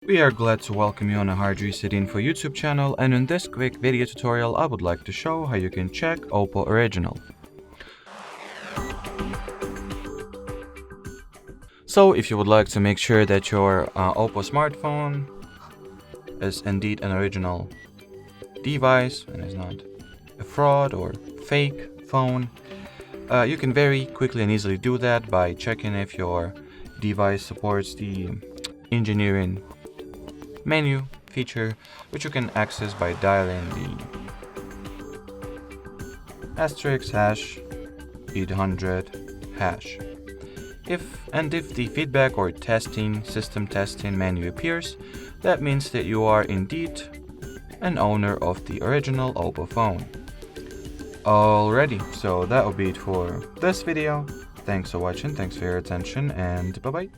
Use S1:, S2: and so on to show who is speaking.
S1: We are glad to welcome you on the HardReset.Info YouTube channel, and in this quick video tutorial I would like to show how you can check OPPO Original. So if you would like to make sure that your OPPO smartphone is indeed an original device and is not a fraud or fake phone, you can very quickly and easily do that by checking if your device supports the engineering menu feature, which you can access by dialing the *#800#. If the feedback or system testing menu appears, that means that you are indeed an owner of the original OPPO phone. Alrighty, so that will be it for this video. Thanks for watching, thanks for your attention, and bye bye.